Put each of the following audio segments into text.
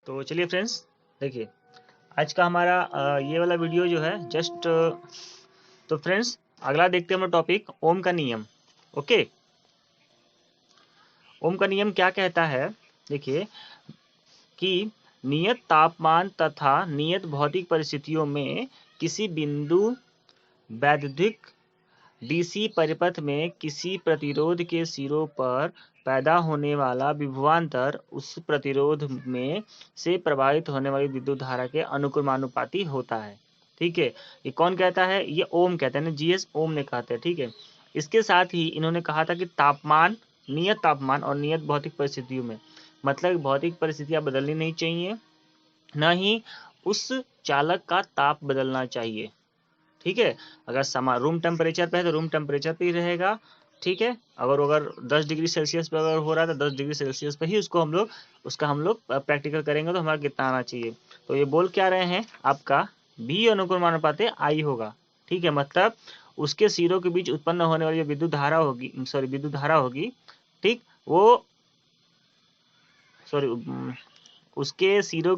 तो चलिए फ्रेंड्स, देखिए आज का हमारा ये वाला वीडियो जो है जस्ट तो फ्रेंड्स अगला देखते हैं हम टॉपिक ओम का नियम। ओके, ओम का नियम क्या कहता है? देखिए कि नियत तापमान तथा नियत भौतिक परिस्थितियों में किसी बिंदु वैद्युतिक डीसी परिपथ में किसी प्रतिरोध के सिरों पर पैदा होने वाला विभवांतर उस प्रतिरोध में से प्रवाहित होने वाली विद्युत धारा के अनुक्रमानुपाती होता है। ठीक है, ये कौन कहता है? ये ओम कहते हैं ना, जीएस ओम ने कहते हैं। ठीक है, इसके साथ ही इन्होंने कहा था कि तापमान, नियत तापमान और नियत भौतिक परिस्थितियों में, मतलब भौतिक परिस्थितियां बदलनी नहीं चाहिए, न ही उस चालक का ताप बदलना चाहिए। ठीक है, अगर समा रूम टेम्परेचर पे है तो रूम टेम्परेचर पे ही रहेगा। ठीक है, अगर 10 डिग्री सेल्सियस पे अगर हो रहा है तो 10 डिग्री सेल्सियस पे ही उसका हम लोग प्रैक्टिकल करेंगे तो हमारा कितना आना चाहिए। तो ये बोल क्या रहे हैं, आपका भी अनुक्रमानुपाती आई होगा। ठीक है, मतलब उसके सिरों के बीच उत्पन्न होने वाली जो विद्युत धारा होगी, ठीक, वो सॉरी उसके सिरों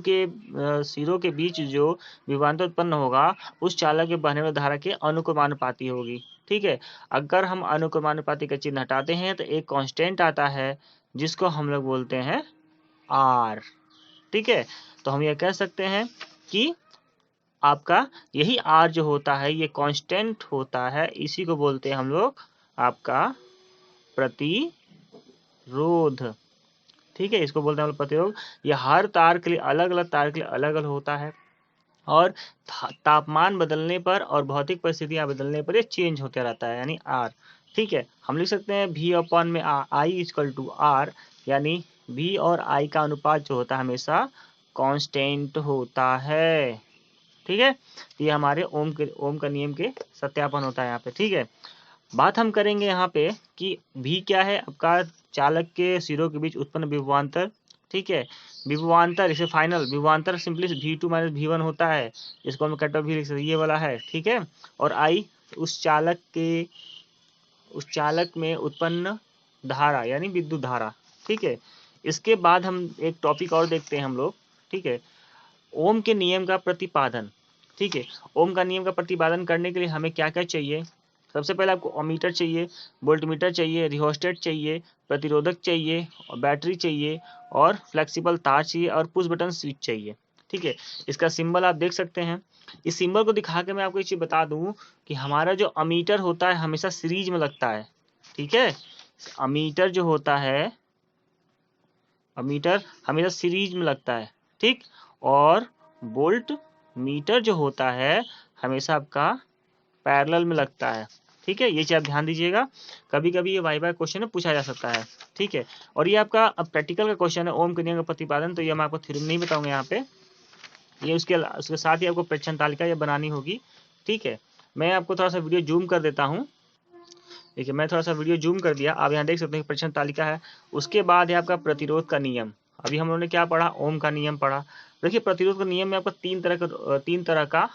के बीच जो विभवांतर उत्पन्न होगा उस चालक के बहने वाली धारा के अनुक्रमानुपाती होगी। ठीक है, अगर हम अनुक्रमानुपाती का चिन्ह हटाते हैं तो एक कांस्टेंट आता है जिसको हम लोग बोलते हैं आर। ठीक है, तो हम यह कह सकते हैं कि आपका यही आर जो होता है ये कांस्टेंट होता है, इसी को बोलते हैं हम लोग आपका प्रतिरोध। ठीक है, इसको बोलते हैं हम लोग प्रतिरोध। यह हर तार के लिए अलग अलग होता है और तापमान बदलने पर और भौतिक परिस्थितियां बदलने पर ये चेंज होते रहता है, यानी आर। ठीक है, हम लिख सकते हैं V अपॉन में आई इक्वल टू आर, यानी V और I का अनुपात जो होता है हमेशा कांस्टेंट होता है। ठीक है, तो ये हमारे ओम का नियम के सत्यापन होता है यहाँ पे। ठीक है, बात हम करेंगे यहाँ पे कि भी क्या है, आपका चालक के सिरों के बीच उत्पन्न विभवांतर। ठीक है, विभवांतर इसे फाइनल विभवांतर सिंपली V2 माइनस V1 होता है, इसको हम कट ऑफ भी लिख सकते हैं, ये वाला है। ठीक है, और आई उस चालक में उत्पन्न धारा यानी विद्युत धारा। ठीक है, इसके बाद हम एक टॉपिक और देखते हैं हम लोग। ठीक है, ओम के नियम का प्रतिपादन। ठीक है, ओम का नियम का प्रतिपादन करने के लिए हमें क्या क्या चाहिए? सबसे पहले आपको ओमीटर चाहिए, वोल्टमीटर चाहिए, रिहोस्टेट चाहिए, प्रतिरोधक चाहिए, और बैटरी चाहिए, और फ्लेक्सिबल तार चाहिए, और पुश बटन स्विच चाहिए। ठीक है, इसका सिंबल आप देख सकते हैं। इस सिंबल को दिखा के मैं आपको एक चीज बता दूं कि हमारा जो अमीटर होता है हमेशा सीरीज में लगता है। ठीक है, अमीटर जो होता है, अमीटर हमेशा सीरीज में लगता है। ठीक, और वोल्ट मीटर जो होता है हमेशा आपका पैरेलल में लगता है। ठीक है, ये चीज आप ध्यान दीजिएगा, कभी कभी ये वाइवा क्वेश्चन में पूछा जा सकता है। ठीक है, और ये आपका अब प्रैक्टिकल का क्वेश्चन है ओम के नियम का प्रतिपादन, तो ये मैं आपको थ्योरम नहीं बताऊंगा यहाँ पे, ये उसके साथ ही आपको परीक्षण तालिका ये बनानी होगी। ठीक है, मैं आपको थोड़ा सा वीडियो जूम कर देता हूँ। देखिए, मैं थोड़ा सा वीडियो जूम कर दिया, आप यहाँ देख सकते हैं परीक्षण तालिका है। उसके बाद है आपका प्रतिरोध का नियम। अभी हम लोगों ने क्या पढ़ा? ओम का नियम पढ़ा। देखिए, प्रतिरोध का नियम में आपका तीन तरह का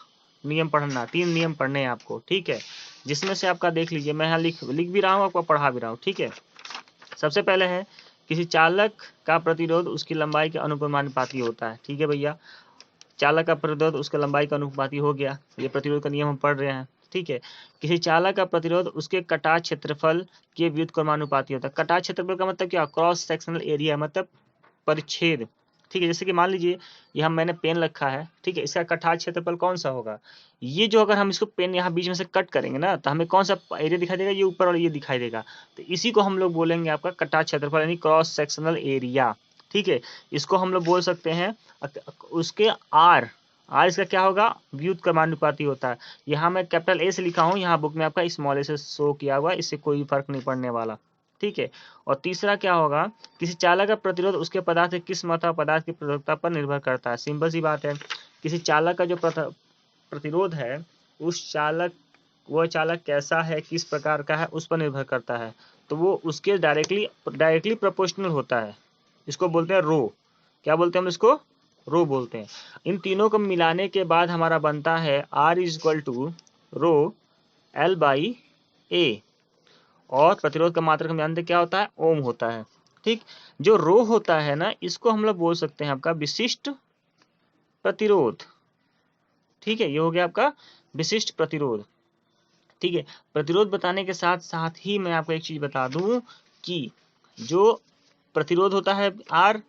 नियम पढ़ना, 3 नियम पढ़ने हैं आपको। ठीक है, जिसमें से आपका देख लीजिए, मैं यहाँ लिख भी रहा हूँ, आपको पढ़ा भी रहा हूँ। ठीक है, सबसे पहले है किसी चालक का प्रतिरोध उसकी लंबाई के अनुपाती होता है। ठीक है भैया, चालक का प्रतिरोध उसके लंबाई का अनुपाती हो गया, ये प्रतिरोध का नियम हम पढ़ रहे हैं। ठीक है, किसी चालक का प्रतिरोध उसके कटाव क्षेत्रफल के व्युत्क्रमानुपाती होता है। कटाव क्षेत्रफल का मतलब क्या? क्रॉस सेक्शनल एरिया, मतलब परिच्छेद। ठीक है, जैसे कि मान लीजिए यहाँ मैंने पेन रखा है। ठीक है, इसका कटाव क्षेत्रफल कौन सा होगा? ये जो अगर हम इसको पेन यहाँ बीच में से कट करेंगे ना तो हमें कौन सा एरिया दिखाई देगा? ये ऊपर वाला ये दिखाई देगा। तो इसी को हम लोग बोलेंगे आपका कटाव क्षेत्रफल यानी क्रॉस सेक्शनल एरिया। ठीक है, इसको हम लोग बोल सकते हैं उसके आर इसका क्या होगा? व्युत्क्रमानुपाती होता है। यहाँ मैं कैपिटल ए से लिखा हूँ, यहाँ बुक में आपका स्मॉल ए से शो किया हुआ, इससे कोई फर्क नहीं पड़ने वाला। ठीक है, और तीसरा क्या होगा? किसी चालक का प्रतिरोध उसके पदार्थ से किस मात्रा पदार्थ की प्रतिरोधकता पर निर्भर करता है। सिंपल सी बात है, किसी चालक का जो प्रतिरोध है वह चालक कैसा है, किस प्रकार का है, उस पर निर्भर करता है। तो वो उसके डायरेक्टली प्रोपोर्शनल होता है। इसको बोलते हैं रो। क्या बोलते हैं हम इसको? रो बोलते हैं। इन तीनों को मिलाने के बाद हमारा बनता है R is equal to rho L by A, और प्रतिरोध का मात्रक हम जानते क्या होता है? ओम होता है। ठीक, जो रो होता है ना, इसको हम लोग बोल सकते हैं आपका विशिष्ट प्रतिरोध। ठीक है, ये हो गया आपका विशिष्ट प्रतिरोध। ठीक है, प्रतिरोध बताने के साथ साथ ही मैं आपको एक चीज बता दूं कि जो प्रतिरोध होता है आर,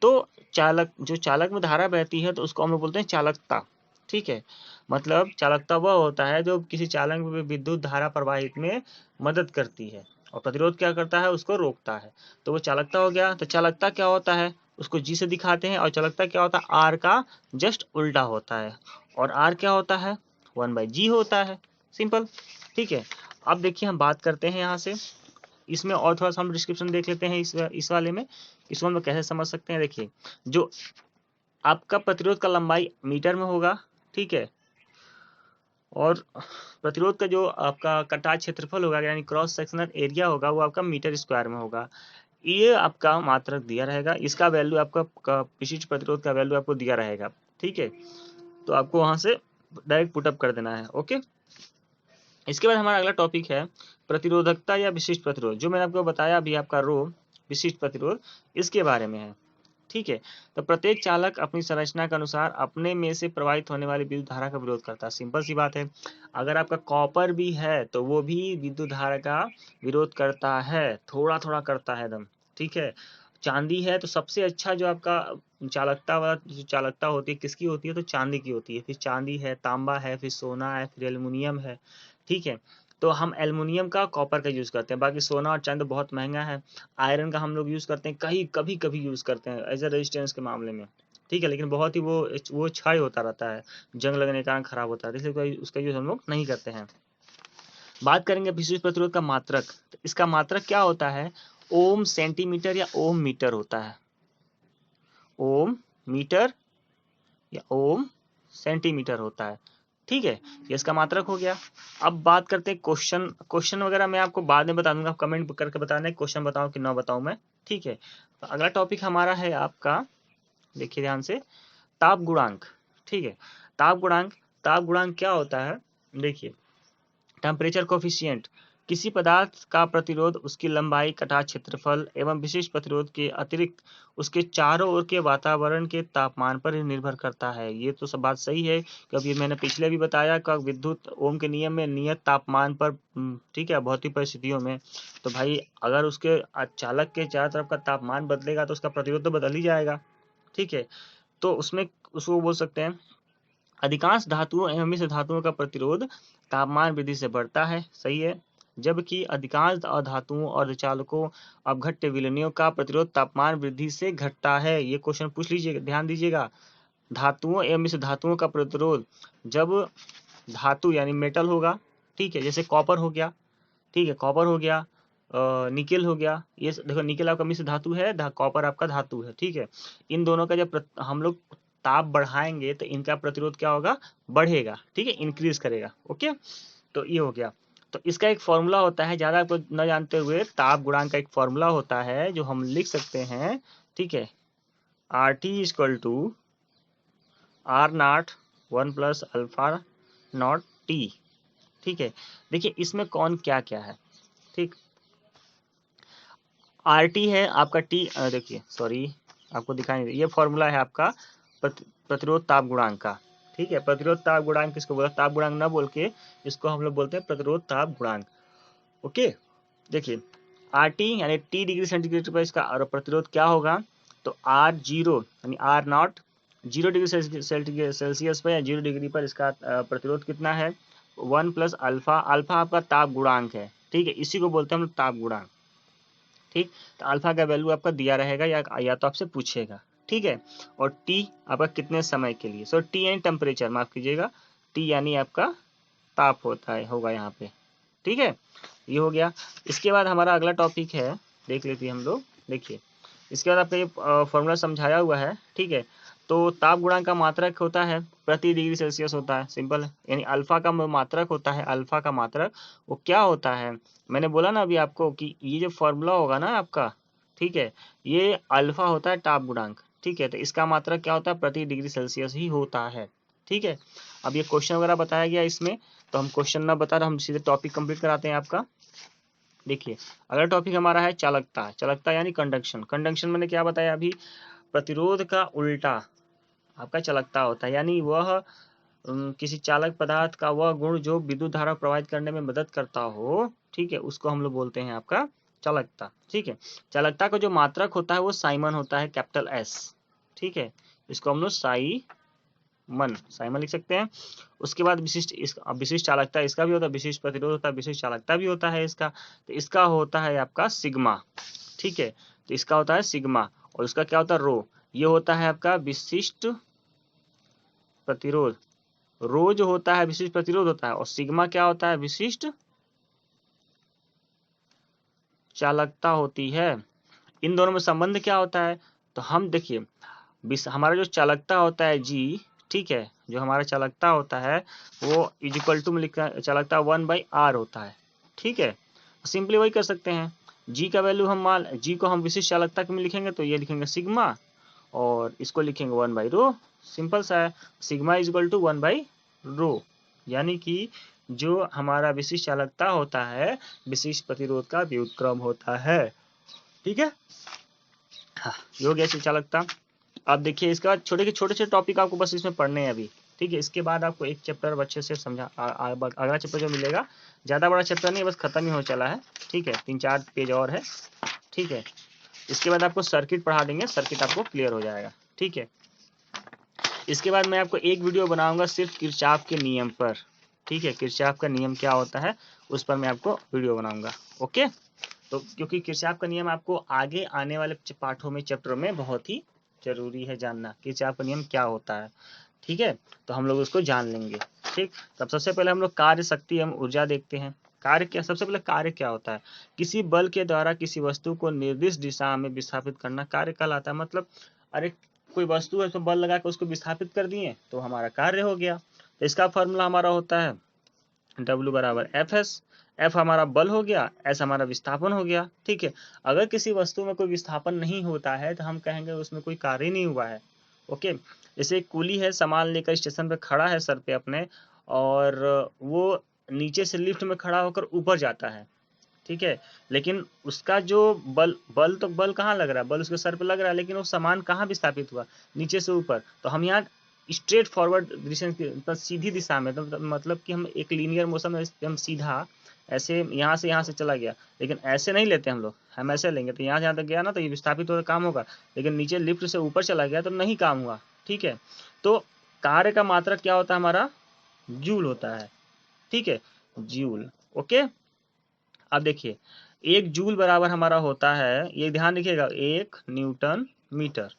तो चालक, जो चालक में धारा बहती है तो उसको हम लोग बोलते हैं चालकता। ठीक है, मतलब चालकता वह होता है जो किसी चालक में विद्युत धारा प्रवाहित में मदद करती है, और प्रतिरोध क्या करता है, उसको रोकता है। तो वो चालकता हो गया। तो चालकता क्या होता है, उसको जी से दिखाते हैं, और चालकता क्या होता है, आर का जस्ट उल्टा होता है। और आर क्या होता है, 1/g होता है, सिंपल। ठीक है, अब देखिए हम बात करते हैं यहाँ से इसमें, और थोड़ा सा हम डिस्क्रिप्शन देख लेते हैं इस वाले में। इसको हम लोग कैसे समझ सकते हैं, देखिए जो आपका प्रतिरोध का लंबाई मीटर में होगा, ठीक है, और प्रतिरोध का जो आपका कटा क्षेत्रफल होगा यानी क्रॉस सेक्शनल एरिया होगा वो आपका मीटर स्क्वायर में होगा। ये आपका मात्रक दिया रहेगा, इसका वैल्यू आपका विशिष्ट प्रतिरोध का वैल्यू आपको दिया रहेगा। ठीक है, तो आपको वहां से डायरेक्ट पुटअप कर देना है। ओके, इसके बाद हमारा अगला टॉपिक है प्रतिरोधकता या विशिष्ट प्रतिरोध। जो मैंने आपको बताया अभी आपका रो विशिष्ट प्रतिरोध, इसके बारे में है। ठीक है, तो प्रत्येक चालक अपनी संरचना के अनुसार अपने में से प्रवाहित होने वाली विद्युत धारा का विरोध करता है। सिंपल सी बात है, अगर आपका कॉपर भी है तो वो भी विद्युत धारा का विरोध करता है, थोड़ा थोड़ा करता है एकदम। ठीक है, चांदी है तो सबसे अच्छा जो आपका चालकता वाला जो चालकता होती है किसकी होती है, तो चांदी की होती है। फिर चांदी है, तांबा है, फिर सोना है, फिर एल्युमिनियम है। ठीक है, तो हम एल्युमिनियम का कॉपर का यूज करते हैं, बाकी सोना और चांदी बहुत महंगा है। आयरन का हम लोग यूज करते हैं, कहीं कभी कभी यूज करते हैं एज ए रेजिस्टेंस के मामले में। ठीक है, लेकिन बहुत ही वो क्षय होता रहता है, जंग लगने के कारण खराब होता है, इसलिए उसका यूज हम लोग नहीं करते हैं। बात करेंगे विद्युत प्रतिरोध का मात्रक, तो इसका मात्रक क्या होता है, ओम सेंटीमीटर या ओम मीटर होता है। ओम मीटर या ओम सेंटीमीटर होता है। ठीक है, ये इसका मात्रक हो गया। अब बात करते हैं क्वेश्चन वगैरह मैं आपको बाद में बता दूंगा, आप कमेंट करके बताना है क्वेश्चन बताऊं कि ना बताऊं मैं। ठीक है, तो अगला टॉपिक हमारा है आपका, देखिए ध्यान से, ताप गुणांक। ठीक है, ताप गुणांक क्या होता है, देखिए टेम्परेचर कोफिशिएंट, किसी पदार्थ का प्रतिरोध उसकी लंबाई, कटाव क्षेत्रफल एवं विशिष्ट प्रतिरोध के अतिरिक्त उसके चारों ओर के वातावरण के तापमान पर ही निर्भर करता है। ये तो सब बात सही है, क्योंकि मैंने पिछले भी बताया कि विद्युत ओम के नियम में नियत तापमान पर, ठीक है, भौतिक परिस्थितियों में, तो भाई अगर उसके चालक के चारों तरफ का तापमान बदलेगा तो उसका प्रतिरोध तो बदल ही जाएगा। ठीक है, तो उसमें उसको बोल सकते हैं अधिकांश धातुओं एवं मिश्र धातुओं का प्रतिरोध तापमान वृद्धि से बढ़ता है, सही है, जबकि अधिकांश अधातुओं और चालकों अपघट्य विलयनियों का प्रतिरोध तापमान वृद्धि से घटता है। ये क्वेश्चन पूछ लीजिएगा, ध्यान दीजिएगा। धातुओं एवं मिश्र धातुओं का प्रतिरोध, जब धातु यानी मेटल होगा, ठीक है, जैसे कॉपर हो गया, ठीक है, कॉपर हो गया, निकेल हो गया, ये देखो निकेल आपका मिश्र धातु है, कॉपर आपका धातु है। ठीक है, इन दोनों का जब हम लोग ताप बढ़ाएंगे तो इनका प्रतिरोध क्या होगा, बढ़ेगा। ठीक है, इंक्रीज करेगा। ओके, तो ये हो गया। तो इसका एक फॉर्मूला होता है, ज्यादा आपको न जानते हुए ताप गुणांक का एक फॉर्मूला होता है जो हम लिख सकते हैं। ठीक है, R T equal to R nought 1+α nought T. ठीक है, देखिए इसमें कौन क्या क्या है। ठीक, आर टी है आपका टी, देखिए सॉरी आपको दिखाई नहीं, ये फॉर्मूला है आपका प्रतिरोध ताप गुणांक का। ठीक है, प्रतिरोध ताप गुणांक किसको बोला, ताप गुणांक ना बोल के इसको हम लोग बोलते हैं प्रतिरोध ताप गुणांक। ओके, देखिए आर टी यानी टी डिग्री सेंटीग्रेड पर इसका और प्रतिरोध क्या होगा, तो आर जीरो यानी आर नॉट 0 डिग्री सेल्सियस पर या 0 डिग्री पर इसका प्रतिरोध कितना है, 1+α। अल्फा आपका ताप गुणांक है। ठीक है, इसी को बोलते हैं हम लोग ताप गुणांक। ठीक, तो अल्फा का वैल्यू आपका दिया रहेगा या तो आपसे पूछेगा। ठीक है, और टी आपका कितने समय के लिए, सो टी यानी टेम्परेचर, माफ कीजिएगा, टी यानी आपका ताप होता है होगा यहाँ पे। ठीक है, ये हो गया। इसके बाद हमारा अगला टॉपिक है, देख लेते हैं हम लोग। देखिए इसके बाद आपका ये फॉर्मूला समझाया हुआ है। ठीक है, तो ताप गुणांक का मात्रक होता है प्रति डिग्री सेल्सियस होता है, सिंपल है, यानी अल्फा का मात्रक होता है, अल्फा का मात्रक वो क्या होता है, मैंने बोला ना अभी आपको कि ये जो फॉर्मूला होगा ना आपका, ठीक है, ये अल्फा होता है ताप गुणांक। ठीक है, तो इसका मात्रक क्या होता है, प्रति डिग्री सेल्सियस ही होता है। ठीक है, अब ये क्वेश्चन वगैरह बताया गया इसमें, तो हम क्वेश्चन ना बता रहे, हम सीधे टॉपिक कंप्लीट कराते हैं आपका। देखिए अगला टॉपिक हमारा है चालकता। चालकता यानी कंडक्शन। कंडक्शन मैंने क्या बताया अभी, प्रतिरोध का उल्टा आपका चालकता होता है, यानी वह किसी चालक पदार्थ का वह गुण जो विद्युत धारा प्रवाहित करने में मदद करता हो, ठीक है, उसको हम लोग बोलते हैं आपका चालकता। ठीक है, चालकता का जो मात्रक होता है वो साइमन होता है, कैपिटल एस। ठीक है, इसको हम लोग साइमन लिख सकते हैं। उसके बाद विशिष्ट चालकता इसका भी होता है, विशिष्ट प्रतिरोध होता है, विशिष्ट चालकता भी होता है इसका। तो इसका होता है आपका सिग्मा। ठीक है, तो इसका होता है सिग्मा और इसका क्या होता है रो। ये होता है आपका विशिष्ट प्रतिरोध, रो जो होता है विशिष्ट प्रतिरोध होता है, और सिग्मा क्या होता है, विशिष्ट चालकता होती है। इन दोनों में संबंध क्या होता है, तो हम देखिए हमारा जो चालकता होता है जी, ठीक है, जो हमारा चालकता होता है वो इजिकल टू में लिखा चालकता 1/r होता है। ठीक है, सिंपली वही कर सकते हैं, जी का वैल्यू हम मान जी को हम विशिष्ट चालकता में लिखेंगे तो ये लिखेंगे सिग्मा और इसको लिखेंगे 1/रो। सिंपल सा है, सिग्मा इजिकल टू 1/रो, यानी कि जो हमारा विशिष्ट चालकता होता है विशिष्ट प्रतिरोध का व्युत्क्रम होता है। ठीक है, हाँ, ये हो गया चालकता। अब देखिए इसका छोटे छोटे टॉपिक आपको बस इसमें पढ़ने हैं अभी। ठीक है, इसके बाद आपको एक चैप्टर अच्छे से समझा अगला चैप्टर जो मिलेगा ज़्यादा बड़ा चैप्टर नहीं, बस खत्म ही हो चला है। ठीक है, 3-4 पेज और है। ठीक है, इसके बाद आपको सर्किट पढ़ा देंगे, सर्किट आपको क्लियर हो जाएगा। ठीक है, इसके बाद मैं आपको एक वीडियो बनाऊंगा सिर्फ किरचॉफ के नियम पर। ठीक है, किरचॉफ का नियम क्या होता है उस पर मैं आपको वीडियो बनाऊंगा। ओके, तो क्योंकि किरचॉफ का नियम आपको आगे आने वाले पाठों में चैप्टर में बहुत ही जरूरी है जानना, किरचॉफ का नियम क्या होता है। ठीक है, तो हम लोग उसको जान लेंगे। ठीक, तब सबसे पहले हम लोग कार्य, शक्ति एवं ऊर्जा देखते हैं। कार्य क्या, सबसे पहले कार्य क्या होता है, किसी बल के द्वारा किसी वस्तु को निर्दिष्ट दिशा में विस्थापित करना कार्य कहलाता है। मतलब अरे कोई वस्तु है उसमें बल लगा के उसको विस्थापित कर दिए तो हमारा कार्य हो गया। तो इसका फॉर्मूला हमारा होता है W = Fs। F हमारा बल हो गया, S हमारा विस्थापन हो गया। ठीक है, अगर किसी वस्तु में कोई विस्थापन नहीं होता है तो हम कहेंगे उसमें कोई कार्य नहीं हुआ है। ओके, जैसे एक कुली है, सामान लेकर स्टेशन पे खड़ा है सर पे अपने, और वो नीचे से लिफ्ट में खड़ा होकर ऊपर जाता है। ठीक है, लेकिन उसका जो बल कहाँ लग रहा है, बल उसके सर पे लग रहा है, लेकिन वो सामान कहाँ विस्थापित हुआ, नीचे से ऊपर। तो हम यहाँ स्ट्रेट फॉरवर्ड मतलब सीधी दिशा में, तो मतलब कि हम एक लीनियर मोशन में हम सीधा ऐसे यहाँ से चला गया, लेकिन ऐसे नहीं लेते हम लोग, हम ऐसे लेंगे तो यहाँ से यहाँ तक गया ना तो ये विस्थापित होकर काम होगा, लेकिन नीचे लिफ्ट से ऊपर चला गया तो नहीं काम हुआ। ठीक है, तो कार्य का मात्रक क्या होता है हमारा, जूल होता है। ठीक है, जूल। ओके, अब देखिए 1 जूल बराबर हमारा होता है, ये ध्यान रखिएगा, 1 न्यूटन मीटर।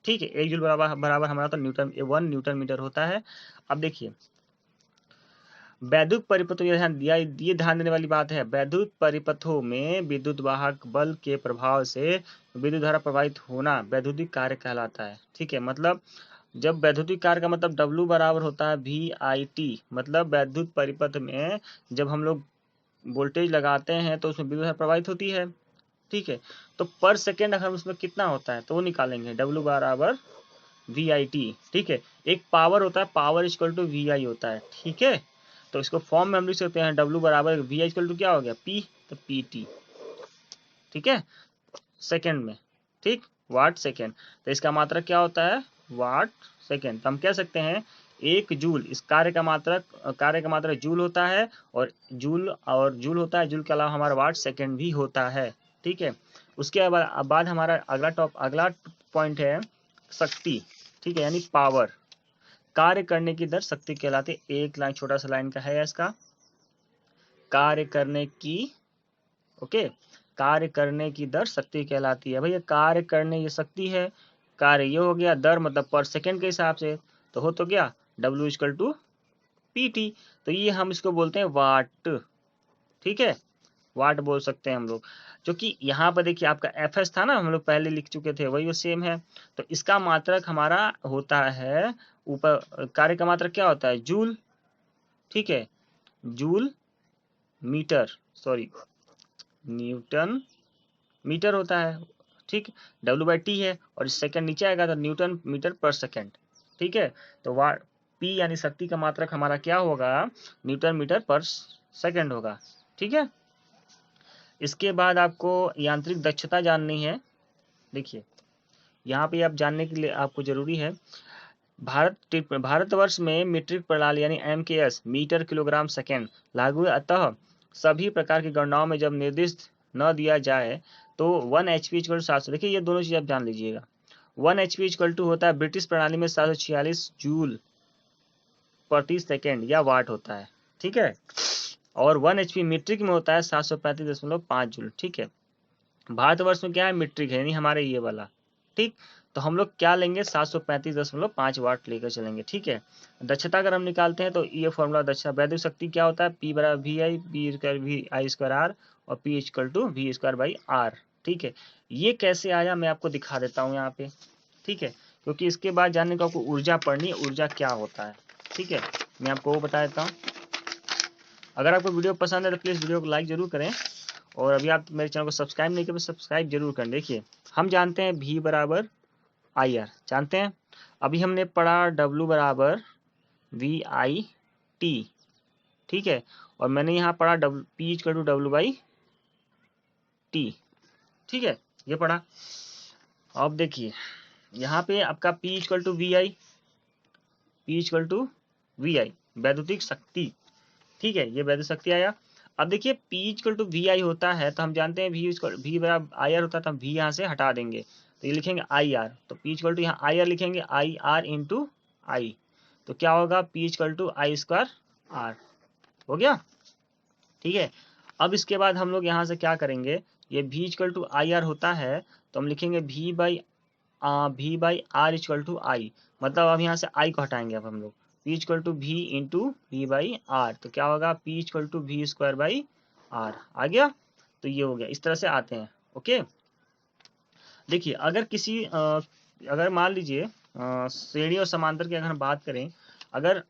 ठीक है, 1 जूल बराबर बराबर हमारा तो 1 न्यूटन मीटर होता है। अब देखिए वैद्युत परिपथों, ये ध्यान देने वाली बात है, वैद्युत परिपथों में विद्युत वाहक बल के प्रभाव से विद्युत धारा प्रवाहित होना वैद्युतिक कार्य कहलाता है। ठीक है, मतलब जब वैद्युतिक कार्य का मतलब W बराबर होता है VIT, मतलब वैद्युत परिपथ में जब हम लोग वोल्टेज लगाते हैं तो उसमें विद्युत धारा प्रवाहित होती है। ठीक है, तो पर सेकेंड अगर उसमें कितना होता है तो वो निकालेंगे, W = VIT। ठीक है, एक पावर होता है, पावर इक्वल टू VI होता है। ठीक है, तो इसको फॉर्म में हम लिख सकते हैं W = VI इक्वल टू क्या हो गया, P, तो PT। ठीक है, सेकेंड में। ठीक, वाट सेकेंड, तो इसका मात्रक क्या होता है, वाट सेकेंड। तो हम कह सकते हैं 1 जूल, इस कार्य का मात्रक जूल होता है, और जूल होता है, जूल के अलावा हमारा वाट सेकेंड भी होता है। ठीक है, उसके बाद हमारा अगला पॉइंट है शक्ति। ठीक है, यानी पावर, कार्य करने की दर शक्ति कहलाती है। एक लाइन, छोटा सा लाइन का है इसका, कार्य करने की, ओके, कार्य करने की दर शक्ति कहलाती है। भैया कार्य करने ये शक्ति है, कार्य ये हो गया, दर मतलब पर सेकेंड के हिसाब से, तो हो तो गया W = PT। तो ये हम इसको बोलते हैं वाट। ठीक है, वाट बोल सकते हैं हम लोग, जो कि यहाँ पर देखिए आपका Fs था ना, हम लोग पहले लिख चुके थे, वही वो सेम है। तो इसका मात्रक हमारा होता है, ऊपर कार्य का मात्रक क्या होता है, जूल। ठीक है, joule metre, sorry newton metre होता है। ठीक, W/T है, और सेकंड नीचे आएगा तो न्यूटन मीटर पर सेकंड। ठीक है, तो वाट P यानी शक्ति का मात्रक हमारा क्या होगा, न्यूटन मीटर पर सेकंड होगा। ठीक है, इसके बाद आपको यांत्रिक दक्षता जाननी है। देखिए यहाँ पे आप जानने के लिए आपको जरूरी है, भारतवर्ष में मीट्रिक प्रणाली यानी MKS मीटर किलोग्राम सेकेंड लागू है। अतः सभी प्रकार की गणनाओं में जब निर्दिष्ट न दिया जाए तो 1 HP इक्वल टू 700। देखिए ये दोनों चीज आप जान लीजिएगा। 1 HP इक्वल टू होता है ब्रिटिश प्रणाली में 746 जूल प्रति सेकेंड या वाट होता है, ठीक है। और 1 HP मीट्रिक में होता है 735.5 जूल, ठीक है। भारतवर्ष में क्या है, मीट्रिक है यानी हमारे ये वाला, ठीक। तो हम लोग क्या लेंगे, 735.5 वाट लेकर चलेंगे, ठीक है। दक्षता अगर हम निकालते हैं तो ये फॉर्मूला दक्षता वैद्युत शक्ति क्या होता है, P बराबर VI, P square VI square R और P equal to V square by R, ठीक है। ये कैसे आया मैं आपको दिखा देता हूँ यहाँ पे, ठीक है, क्योंकि इसके बाद जानने को आपको ऊर्जा पढ़नी है, ऊर्जा क्या होता है, ठीक है। मैं आपको वो बता देता हूँ। अगर आपको वीडियो पसंद है तो प्लीज़ वीडियो को लाइक जरूर करें, और अभी आप मेरे चैनल को सब्सक्राइब नहीं करें तो सब्सक्राइब जरूर करें। देखिए हम जानते हैं V बराबर IR जानते हैं, अभी हमने पढ़ा W बराबर VIT, ठीक है, और मैंने यहाँ पढ़ा P equal to W by T, ठीक है, ये पढ़ा। अब देखिए यहाँ पे आपका P इक्वल टू VI वैद्युतिक शक्ति, ठीक है, ये वैद्युत शक्ति आया। अब देखिए P इक्वल टू VI होता है तो हम जानते हैं V बराबर IR होता है, तो हम V यहाँ से हटा देंगे तो ये लिखेंगे IR, तो P इक्वल टू यहाँ IR लिखेंगे IR इंटू I, तो क्या होगा P equal to I square R, हो गया, ठीक है। अब इसके बाद हम लोग यहाँ से क्या करेंगे, ये V इक्वल टू IR होता है तो हम लिखेंगे V by R equal to I, मतलब अब यहाँ से I को हटाएंगे अब हम लोग, P equal to V into V by R, तो क्या होगा P equal to V square by R, आ गया। तो ये हो गया, इस तरह से आते हैं, ओके। देखिए अगर मान लीजिए श्रेणी और समांतर की अगर हम बात करें, अगर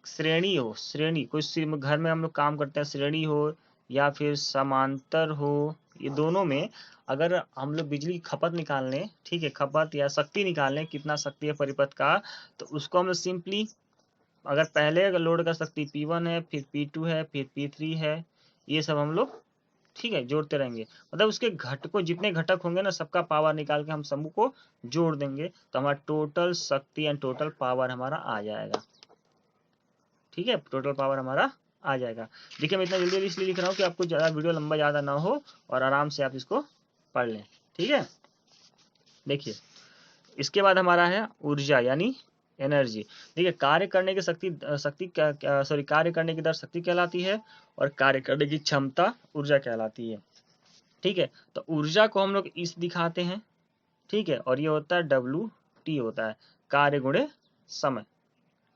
श्रेणी कोई घर में हम लोग काम करते हैं, श्रेणी हो या फिर समांतर हो, ये दोनों में अगर हम लोग बिजली की खपत निकाल लें, ठीक है, खपत या शक्ति निकाल लें, कितना शक्ति है परिपथ का, तो उसको हम लोग सिंपली अगर पहले अगर लोड का शक्ति P1 है, फिर P2 है, फिर P3 है, ये सब हम लोग, ठीक है, जोड़ते रहेंगे, मतलब उसके घटकों जितने घटक होंगे ना सबका पावर निकाल के हम समूह को जोड़ देंगे तो हमारा टोटल शक्ति एंड टोटल पावर हमारा आ जाएगा, ठीक है, टोटल पावर हमारा आ जाएगा। देखिए मैं इतना जल्दी इसलिए लिख रहा हूँ कि आपको ज़्यादा वीडियो लंबा ज़्यादा ना हो और आराम से आप इसको पढ़ लें, ठीक है। देखिए इसके बाद हमारा है ऊर्जा यानी एनर्जी। देखिए कार्य करने की कार्य करने की दर शक्ति कहलाती है और कार्य करने की क्षमता ऊर्जा कहलाती है, ठीक है। तो ऊर्जा को हम लोग इस दिखाते हैं, ठीक है, और ये होता है WT होता है कार्य गुणे समय,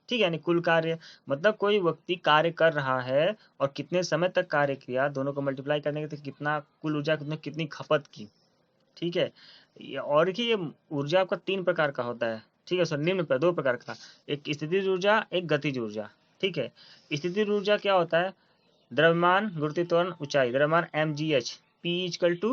ठीक है, यानी कुल कार्य, मतलब कोई व्यक्ति कार्य कर रहा है और कितने समय तक कार्य किया, दोनों को मल्टीप्लाई करने के तो कितना कुल ऊर्जा कितनी खपत की, ठीक है। और देखिए ये ऊर्जा आपका 3 प्रकार का होता है, ठीक है, सर निम्न पर 2 प्रकार का, एक स्थितिज ऊर्जा, एक गतिज ऊर्जा, ठीक है। स्थितिज ऊर्जा क्या होता है, द्रव्यमान गुरुत्वीय त्वरण ऊंचाई, द्रव्यमान mgh, P equal to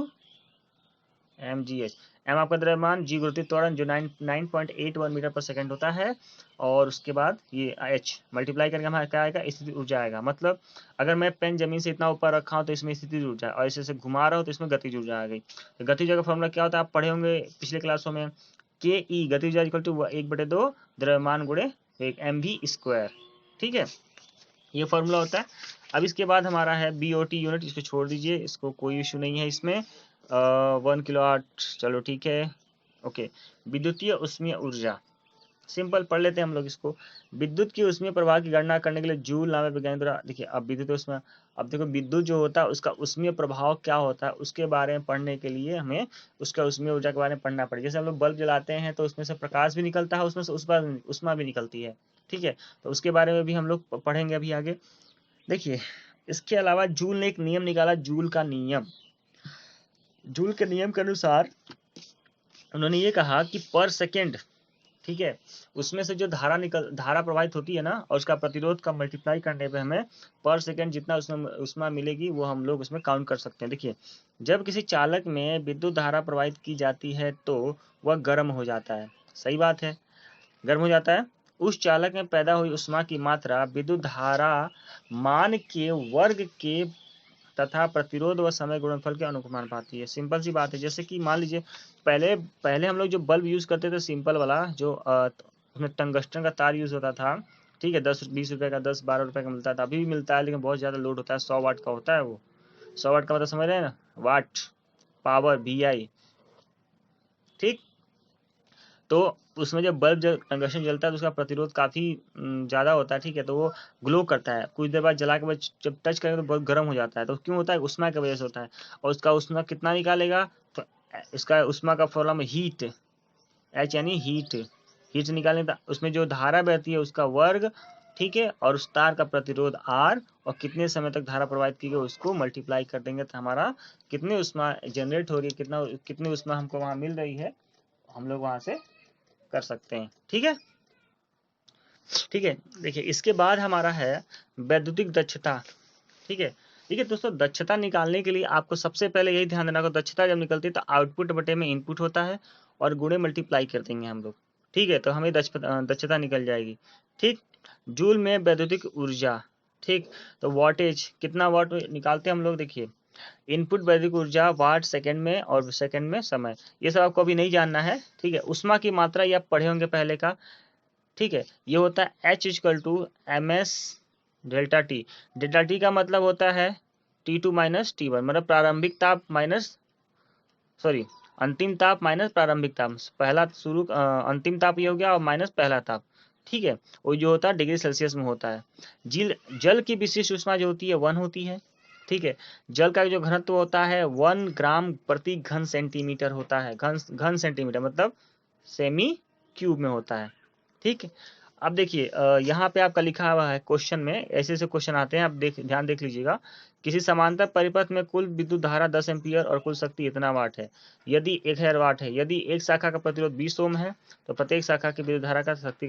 mgh, m आपका द्रव्यमान, g गुरुत्वीय त्वरण जो 9.81 मीटर पर सेकंड होता है, और उसके बाद ये h मल्टीप्लाई करके हमारा क्या आएगा, स्थितिज ऊर्जा आएगा। मतलब अगर मैं पेन जमीन से इतना ऊपर रखा हूँ तो इसमें स्थितिज ऊर्जा, और ऐसे घुमा रहा हूँ तो इसमें गतिज ऊर्जा आ गई। तो गतिज ऊर्जा का फॉर्मूला क्या होता है, आप पढ़े होंगे पिछले क्लासों में, के गतिज ऊर्जा इक्वल टू 1/2 द्रव्यमान गुणे mv स्क्वायर, ठीक है, ये फॉर्मूला होता है। अब इसके बाद हमारा है BOT यूनिट, इसको छोड़ दीजिए, इसको कोई इशू नहीं है इसमें, 1 किलोवाट, चलो ठीक है, ओके। विद्युतीय उष्मीय ऊर्जा, सिंपल पढ़ लेते हैं हम लोग इसको। विद्युत की उष्मीय प्रवाह की गणना करने के लिए जूल नामक वैज्ञानिक द्वारा, देखिए अब विद्युत उष्मा, अब देखो विद्युत जो होता है उसका उष्मीय प्रभाव क्या होता है उसके बारे में पढ़ने के लिए हमें उसका उष्मीय ऊर्जा के बारे में पढ़ना पड़ेगा। जैसे हम लोग बल्ब जलाते हैं तो उसमें से प्रकाश भी निकलता है, उसमें से उष्मा भी निकलती है, ठीक है, तो उसके बारे में भी हम लोग पढ़ेंगे अभी आगे। देखिए इसके अलावा जूल ने एक नियम निकाला, जूल का नियम। जूल के नियम के अनुसार उन्होंने ये कहा कि पर सेकेंड, ठीक है, उसमें से जो धारा प्रवाहित होती है ना, और उसका प्रतिरोध का मल्टीप्लाई करने पे हमें पर सेकेंड जितना उसमें उष्मा मिलेगी वो हम लोग उसमें काउंट कर सकते हैं। देखिए जब किसी चालक में विद्युत धारा प्रवाहित की जाती है तो वह गर्म हो जाता है, सही बात है, गर्म हो जाता है। उस चालक में पैदा हुई उष्मा की मात्रा विद्युत धारा मान के वर्ग के तथा प्रतिरोध व समय गुणनफल के अनुपाती है। सिंपल सी बात है, जैसे कि मान लीजिए पहले पहले हम लोग जो बल्ब यूज करते थे सिंपल वाला, जो उसमें टंगस्टन का तार यूज होता था, ठीक है, 10-20 रुपए का, 10-12 रुपए का मिलता था, अभी भी मिलता है लेकिन बहुत ज्यादा लोड होता है, 100 वाट का होता है वो। 100 वाट का मतलब समझ रहे हैं ना, वाट पावर VI, ठीक। तो उसमें जब बल्ब जब टंगस्टन जलता है तो उसका प्रतिरोध काफी ज्यादा होता है, ठीक है, तो वो ग्लो करता है, कुछ देर बाद जला के बाद जब टच करेंगे तो बहुत गर्म हो जाता है। तो क्यों होता है? उष्मा की वजह से होता है। और उसका उष्मा कितना निकालेगा? तो इसका उष्मा का फॉर्मूला में हीट, H यानी हीट, हीट निकालने तो उसमें जो धारा बहती है उसका वर्ग, ठीक है, और उस तार का प्रतिरोध R, और कितने समय तक धारा प्रवाहित की गई उसको मल्टीप्लाई कर देंगे तो हमारा कितनी उष्मा जनरेट हो रही है, कितनी उष्मा हमको वहां मिल रही है, हम लोग वहां से कर सकते हैं, ठीक है। ठीक है, देखिए इसके बाद हमारा है वैद्युतिक दक्षता, ठीक है। देखिए दोस्तों, दक्षता निकालने के लिए आपको सबसे पहले यही ध्यान देना होगा, दक्षता जब निकलती है तो आउटपुट बटे में इनपुट होता है और गुणे मल्टीप्लाई कर देंगे हम लोग, ठीक है, तो हमें दक्षता निकल जाएगी, ठीक। जूल में वैद्युतिक ऊर्जा, ठीक। तो वॉटेज कितना वाट निकालते हैं हम लोग, देखिए इनपुट वैद्युतिक ऊर्जा वाट सेकंड में, और सेकंड में समय, ये सब आपको अभी नहीं जानना है, ठीक है। उष्मा की मात्रा ये आप पढ़े होंगे पहले का, ठीक है, ये होता है H equal to MS delta T. Delta T का मतलब होता है T2 माइनस T1, मतलब प्रारंभिक ताप माइनस, सॉरी, अंतिम ताप माइनस प्रारंभिक ताप, पहला शुरू अंतिम ताप ये हो गया और माइनस पहला ताप, ठीक है, वो जो होता है डिग्री सेल्सियस में होता है। जल की विशिष्ट ऊष्मा जो होती है 1 होती है, ठीक है। जल का जो घनत्व होता है 1 ग्राम प्रति घन सेंटीमीटर होता है, घन सेंटीमीटर मतलब सेमी क्यूब में होता है, ठीक है। अब देखिए यहाँ पे आपका लिखा हुआ है क्वेश्चन में, ऐसे ऐसे क्वेश्चन आते हैं, आप ध्यान देख लीजिएगा। किसी समांतर परिपथ में कुल विद्युत धारा 10 एम्पीयर और कुल शक्ति इतना वाट है, यदि 1000 वाट है, यदि एक शाखा का प्रतिरोध 20 ओम है, तो प्रत्येक शाखा की विद्युत धारा का शक्ति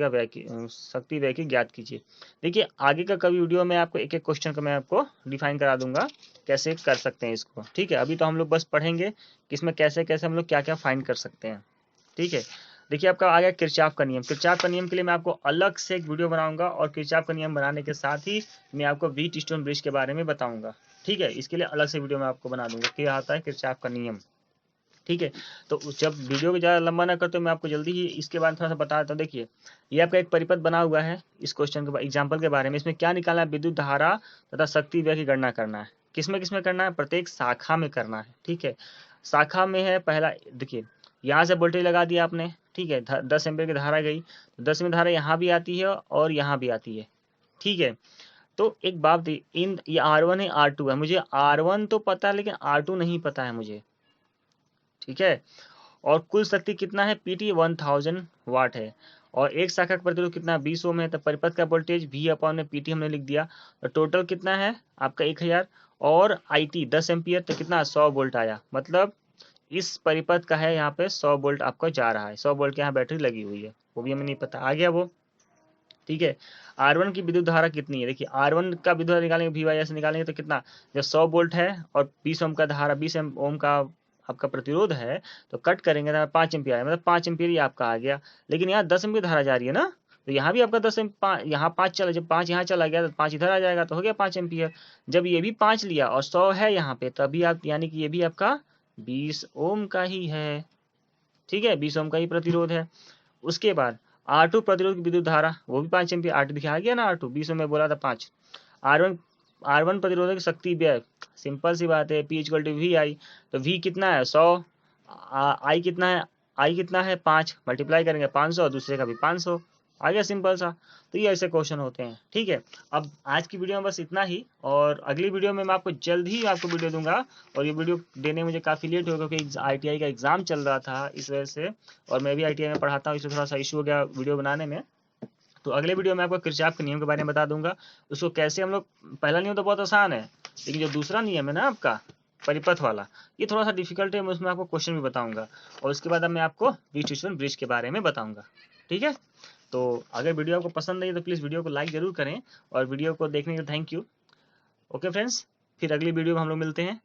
व्यय की ज्ञात कीजिए। देखिए आगे का कभी वीडियो में आपको एक एक क्वेश्चन का मैं आपको डिफाइन करा दूंगा कैसे कर सकते हैं इसको, ठीक है। अभी तो हम लोग बस पढ़ेंगे कि इसमें कैसे कैसे हम लोग क्या क्या फाइंड कर सकते हैं, ठीक है। देखिए आपका आ गया किरचॉफ का नियम। किरचॉफ का नियम के लिए मैं आपको अलग से एक वीडियो बनाऊंगा, और किरचॉफ का नियम बनाने के साथ ही मैं आपको व्हीटस्टोन ब्रिज के बारे में बताऊंगा, ठीक है। इसके लिए अलग से वीडियो मैं आपको बना दूंगा क्या आता है किरचॉफ का नियम, ठीक है। तो जब वीडियो को ज़्यादा लंबा ना करते मैं आपको जल्दी ही इसके बारे में थोड़ा सा बता देता हूँ। देखिए ये आपका एक परिपथ बना हुआ है, इस क्वेश्चन के एग्जाम्पल के बारे में, इसमें क्या निकालना है? विद्युत धारा तथा शक्ति व्यय की गणना करना है। किसमें किसमें करना है? प्रत्येक शाखा में करना है, ठीक है। शाखा में है पहला, देखिए यहाँ से वोल्टेज लगा दिया आपने, ठीक है, 10 एम्पीयर की धारा गई, तो 10 में धारा यहाँ भी आती है और यहाँ भी आती है, ठीक है। तो एक बात, इन ये R1 है R2 है, मुझे R1 तो पता है लेकिन R2 नहीं पता है मुझे, ठीक है। और कुल शक्ति कितना है? PT 1000 वाट है, और एक शाखा का प्रतिरोध कितना? 20 ओम है, तो परिपथ का वोल्टेज V अपॉन में PT हमने लिख दिया, तो टोटल कितना है आपका 1000, और IT 10 एम्पियर, तो कितना? 100 वोल्ट आया, मतलब इस परिपथ का है यहाँ पे 100 वोल्ट आपका जा रहा है, 100 वोल्ट की यहाँ बैटरी लगी हुई है, वो भी हमें नहीं पता, आ गया वो, ठीक है। R1 की विद्युत धारा कितनी है? देखिए R1 का विद्युत धारा निकालेंगे VY से निकालेंगे तो कितना, जब 100 वोल्ट है और 20 ओम का धारा, 20 ओम का आपका प्रतिरोध है, तो कट करेंगे तो 5 एम्पियर आया, मतलब 5 एम्पियर ही आपका आ गया। लेकिन यहाँ 10 एम्पियर धारा जा रही है ना, तो यहाँ भी आपका 10 यहाँ 5 चला, जब 5 यहाँ चला गया तो 5 इधर आ जाएगा, तो हो गया 5 एम्पियर। जब ये भी 5 लिया और 100 है यहाँ पे, तभी आप यानी कि ये भी आपका 20 ओम का ही है, ठीक है, 20 ओम का ही प्रतिरोध है। उसके बाद R2 प्रतिरोध की विद्युत धारा, वो भी 5 एम्पियर, R2 दिखाया गया ना, R2 20 में बोला था 5। R1 प्रतिरोधक शक्ति व्यय, सिंपल सी बात है, P इक्वल टू VI, तो V कितना है? 100, I कितना है? I कितना है? 5, मल्टीप्लाई करेंगे 500, दूसरे का भी 500, आ गया, सिंपल सा। तो ये ऐसे क्वेश्चन होते हैं, ठीक है। अब आज की वीडियो में बस इतना ही, और अगली वीडियो में मैं आपको जल्द ही आपको वीडियो दूंगा, और ये वीडियो देने में मुझे काफ़ी लेट हो गया क्योंकि ITI का एग्जाम चल रहा था इस वजह से, और मैं भी ITI में पढ़ाता हूँ, इसमें थोड़ा सा इशू हो गया वीडियो बनाने में। तो अगले वीडियो में आपको किरचॉफ के नियम के बारे में बता दूंगा, उसको कैसे हम लोग, पहला नियम तो बहुत आसान है, लेकिन जो दूसरा नियम है ना आपका परिपथ वाला, ये थोड़ा सा डिफिकल्ट है, मैं उसमें आपको क्वेश्चन भी बताऊंगा, और उसके बाद अब मैं आपको व्हीटस्टोन ब्रिज के बारे में बताऊंगा, ठीक है। तो अगर वीडियो आपको पसंद आई तो प्लीज़ वीडियो को लाइक जरूर करें, और वीडियो को देखने के लिए थैंक यू। ओके फ्रेंड्स, फिर अगली वीडियो में हम लोग मिलते हैं।